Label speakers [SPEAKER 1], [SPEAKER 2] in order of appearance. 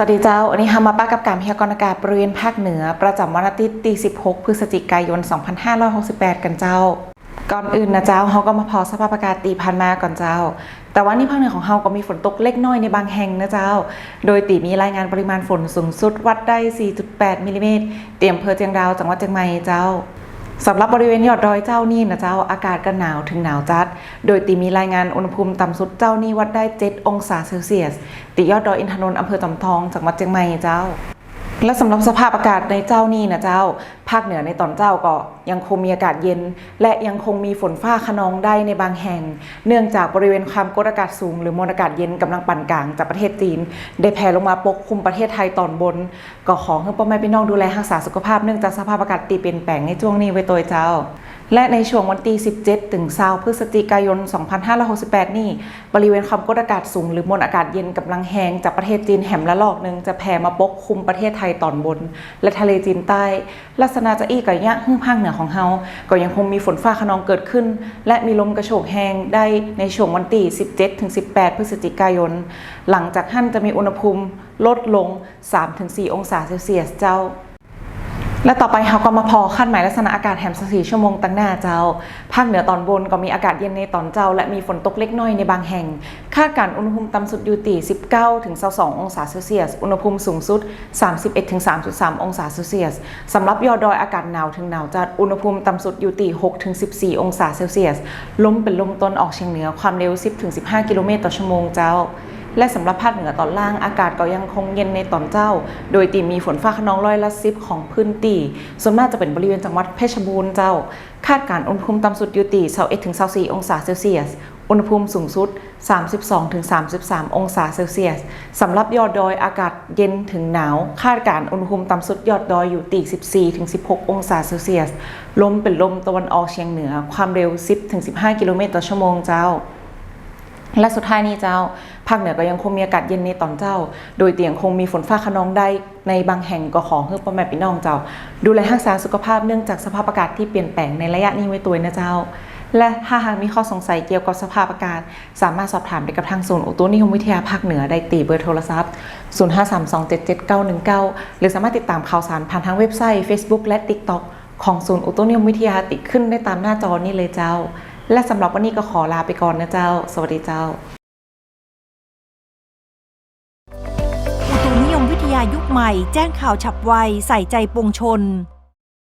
[SPEAKER 1] สวัสดีเจ้าวันนี้มาป้ากับการพยากรณ์อากาศบริเวณภาคเหนือประจำวันอาทิตย์ที่16 พฤศจิกายน 2568 กันเจ้าก่อนอื่นนะเจ้าเขาก็มาพอสภาพอากาศตีพันมาก่อนเจ้าแต่ว่านี่ภาคเหนือของเขาก็มีฝนตกเล็กน้อยในบางแห่งนะเจ้าโดยตีมีรายงานปริมาณฝนสูงสุดวัดได้ 4.8 มิลลิเมตรเตรียมอำเภอเจียงดาวจังหวัดเชียงใหม่เจ้าสำหรับบริเวณยอดดอยเจ้านี่นะเจ้าอากาศก็หนาวถึงหนาวจัดโดยตีมีรายงานอุณหภูมิต่ำสุดเจ้านี่วัดได้ 7 องศาเซลเซียสติยอดดอยอินทนนท์อำเภอจอมทองจังหวัดเชียงใหม่เจ้าและสำหรับสภาพอากาศในเจ้านี่นะเจ้าภาคเหนือในตอนเจ้าก็ยังคงมีอากาศเย็นและยังคงมีฝนฟ้าคะนองได้ในบางแห่งเนื่องจากบริเวณความกดอากาศสูงหรือมวลอากาศเย็นกำลังปานกลางจากประเทศจีนได้แผ่ลงมาปกคลุมประเทศไทยตอนบนก็ขอให้พ่อแม่พี่น้องดูแลรักษาสุขภาพเนื่องจากสภาพอากาศตีเปลี่ยนแปลงในช่วงนี้ไว้ตัวเจ้าและในช่วงวันที่17 ถึง 20 พฤศจิกายน 2568 นี่บริเวณความกดอากาศสูงหรือมวลอากาศเย็นกำลังแห้งจากประเทศจีนแหมละลอกหนึ่งจะแผ่มาปกคลุมประเทศไทยตอนบนและทะเลจีนใต้ลักษณะจะอี้กับยะภาคเหนือของเฮาก็ยังคงมีฝนฟ้าคะนองเกิดขึ้นและมีลมกระโชกแห้งได้ในช่วงวันที่17 ถึง 18 พฤศจิกายนหลังจากนั้นจะมีอุณหภูมิลดลง 3-4 องศาเซลเซียสเจ้าและต่อไปเขาก็มาพอคาดหมายลักษณะอากาศแหม24 ชั่วโมงตั้งหน้าเจ้าภาคเหนือตอนบนก็มีอากาศเย็นในตอนเจ้าและมีฝนตกเล็กน้อยในบางแห่งคาดการณ์อุณหภูมิต่ำสุดอยู่ที่19 ถึง 22 องศาเซลเซียสอุณหภูมิสูงสุด 31 ถึง 33 องศาเซลเซียสสำหรับยอดดอยอากาศหนาวถึงหนาวจัดอุณหภูมิต่ำสุดอยู่ที่6 ถึง 14 องศาเซลเซียสลมเป็นลมตะวันออกเฉียงเหนือความเร็ว 10 ถึง 15 กิโลเมตรต่อชั่วโมงเจ้าและสำหรับภาคเหนือตอนล่างอากาศก็ยังคงเย็นในตอนเจ้าโดยตีมีฝนฟ้าคะนอง10%ของพื้นที่ส่วนมากจะเป็นบริเวณจังหวัดเพชรบูรณ์เจ้าคาดการณ์อุณหภูมิต่ำสุดอยู่ที่21 ถึง 24 องศาเซลเซียสอุณหภูมิสูงสุด 32 ถึง 33 องศาเซลเซียสสำหรับยอดดอยอากาศเย็นถึงหนาวคาดการณ์อุณหภูมิต่ำสุดยอดดอยอยู่ที่14 ถึง 16 องศาเซลเซียสลมเป็นลมตะวันออกเฉียงเหนือความเร็ว 10 ถึง 15 กิโลเมตรต่อชั่วโมงเจ้าและสุดท้ายนี้เจ้าภาคเหนือก็ยังคงมีอากาศเย็นในตอนเจ้าโดยเตียงคงมีฝนฟ้าคะนองได้ในบางแห่งก็ขอให้พ่อแม่พี่น้องเจ้าดูแลรักษาสุขภาพเนื่องจากสภาพอากาศที่เปลี่ยนแปลงในระยะนี้ไว้ตัวนะเจ้าและถ้าหากมีข้อสงสัยเกี่ยวกับสภาพอากาศสามารถสอบถามได้กับทางศูนย์อุตุนิยมวิทยาภาคเหนือได้ตีเบอร์โทรศัพท์0532777919หรือสามารถติดตามข่าวสารผ่านทางเว็บไซต์ Facebook และ TikTok ของศูนย์อุตุนิยมวิทยาติดขึ้นได้ตามหน้าจอนี้เลยเจ้าและสำหรับวันนี้ก็ขอลาไปก่อนนะเจ้าสวัสดีเจ้า
[SPEAKER 2] อุตุนิยมวิทยายุคใหม่แจ้งข่าวฉับไวใส่ใจปวงชน